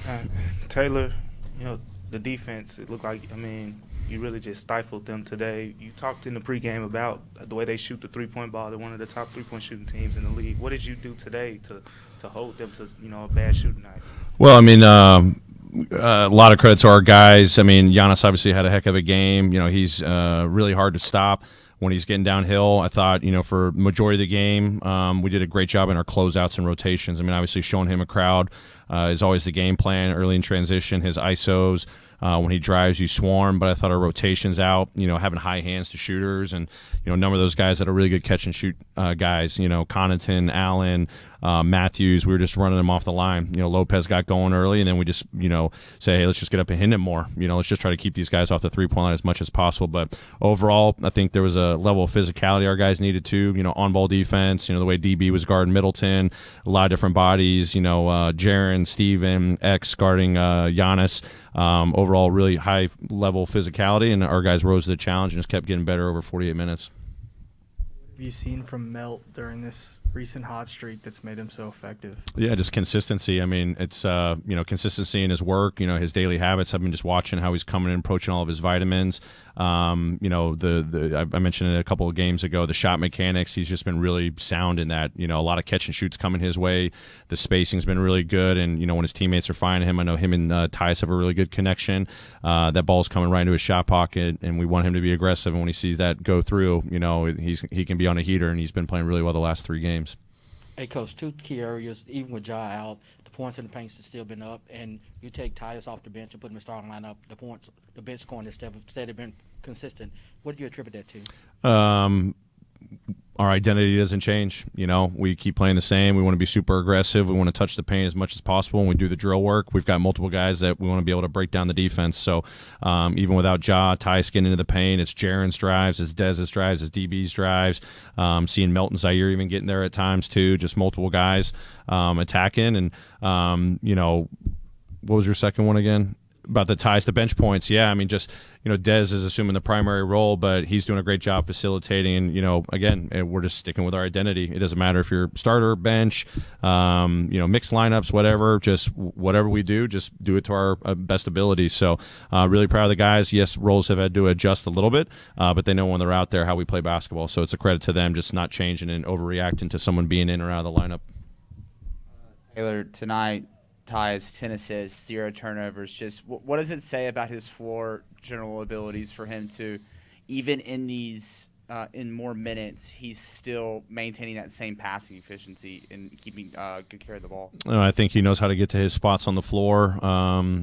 Uh, Taylor, the defense, it looked like, you really just stifled them today. You talked in the pregame about the way they shoot the three-point ball. They're one of the top three-point shooting teams in the league. What did you do today to hold them to, a bad shooting night? Well, a lot of credit to our guys. Giannis obviously had a heck of a game. He's really hard to stop when he's getting downhill. I thought, for majority of the game, we did a great job in our closeouts and rotations. Obviously showing him a crowd is always the game plan early in transition. His ISOs, when he drives, you swarm. But I thought our rotations out, having high hands to shooters, and a number of those guys that are really good catch and shoot guys. Connaughton, Allen, Matthews. We were just running them off the line. Lopez got going early, and then we just say, hey, let's just get up and hit him more. Let's just try to keep these guys off the 3-point line as much as possible. But overall, I think there was a level of physicality our guys needed to. On ball defense. The way DB was guarding Middleton, a lot of different bodies. Jaren, Steven, X guarding Giannis. Overall, really high level physicality, and our guys rose to the challenge and just kept getting better over 48 minutes. What have you seen from Melt during this recent hot streak that's made him so effective? Yeah, just consistency. It's consistency in his work. His daily habits. I've been just watching how he's coming in, approaching all of his vitamins. I mentioned it a couple of games ago. The shot mechanics. He's just been really sound in that. A lot of catch and shoots coming his way. The spacing's been really good, and when his teammates are finding him, I know him and Tyus have a really good connection. That ball's coming right into his shot pocket, and we want him to be aggressive. And when he sees that go through, he can be on a heater, and he's been playing really well the last 3 games. Hey, Coach, 2 key areas, even with Ja out, the points in the paint's still been up, and you take Tyus off the bench and put him in the starting lineup, the bench scoring instead of been consistent. What do you attribute that to? Our identity doesn't change. We keep playing the same. We want to be super aggressive. We want to touch the paint as much as possible when we do the drill work. We've got multiple guys that we want to be able to break down the defense. So even without Ja, Tyus getting into the paint, it's Jaren's drives, it's Dez's drives, it's DB's drives. Seeing Melton Zaire even getting there at times too. Just multiple guys attacking. And, what was your second one again? About the ties, the bench points, yeah. Dez is assuming the primary role, but he's doing a great job facilitating. And again, we're just sticking with our identity. It doesn't matter if you're starter, bench, mixed lineups, whatever. Just whatever we do, just do it to our best ability. So, really proud of the guys. Yes, roles have had to adjust a little bit, but they know when they're out there how we play basketball. So it's a credit to them, just not changing and overreacting to someone being in or out of the lineup. Taylor, tonight, Tyus, 10 assists, 0 turnovers. Just what does it say about his floor general abilities for him to, even in these in more minutes, he's still maintaining that same passing efficiency and keeping good care of the ball? I think he knows how to get to his spots on the floor.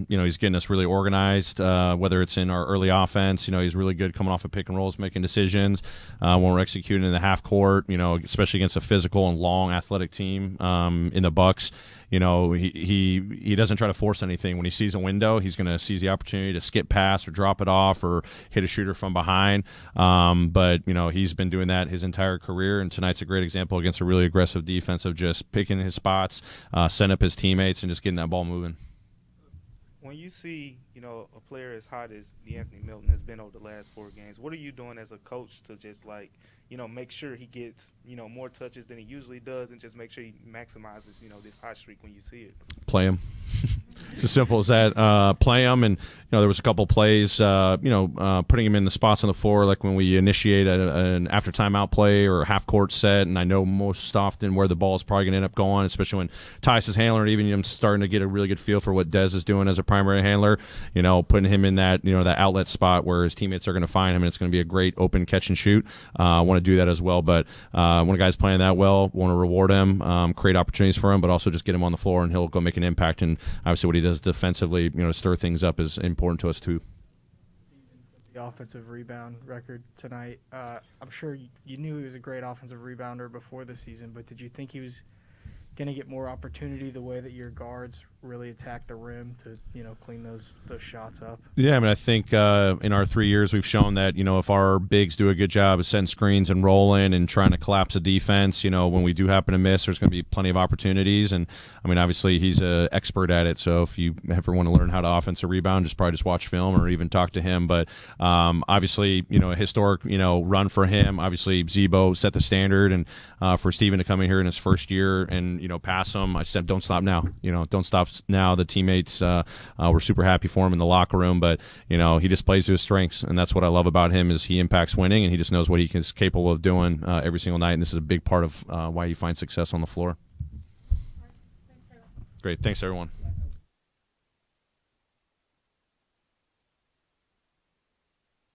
He's getting us really organized, whether it's in our early offense. He's really good coming off of pick and rolls, making decisions when we're executing in the half court, especially against a physical and long athletic team in the Bucks. He doesn't try to force anything. When he sees a window, he's going to seize the opportunity to skip pass or drop it off or hit a shooter from behind. But he's been doing that his entire career, and tonight's a great example against a really aggressive defense of just picking his spots, setting up his teammates, and just getting that ball moving. When you see, a player as hot as De'Anthony Melton has been over the last 4 games, what are you doing as a coach to just make sure he gets, more touches than he usually does, and just make sure he maximizes, this hot streak when you see it? Play him. It's as simple as that. Play him, and there was a couple plays, putting him in the spots on the floor, like when we initiate an after timeout play or a half court set, and I know most often where the ball is probably going to end up going, especially when Tyus is handling it. Even I'm starting to get a really good feel for what Dez is doing as a primary handler. Putting him in that that outlet spot where his teammates are going to find him, and it's going to be a great open catch and shoot. I want to do that as well, but when a guy's playing that well, want to reward him, create opportunities for him, but also just get him on the floor and he'll go make an impact. And obviously what he does defensively, to stir things up is important to us too. The offensive rebound record tonight. I'm sure you knew he was a great offensive rebounder before the season, but did you think he was going to get more opportunity the way that your guards really attack the rim to clean those shots up? Yeah, I think in our 3 years we've shown that if our bigs do a good job of setting screens and rolling and trying to collapse the defense, when we do happen to miss, there's going to be plenty of opportunities. And obviously he's an expert at it. So if you ever want to learn how to offensive rebound, just watch film or even talk to him. But obviously a historic run for him. Obviously Zebo set the standard, and for Steven to come in here in his first year and pass him, I said don't stop now. Don't stop playoffs now. The teammates were super happy for him in the locker room, but he just plays to his strengths, and that's what I love about him is he impacts winning, and he just knows what he is capable of doing every single night, and this is a big part of why he finds success on the floor. Great. Thanks, everyone.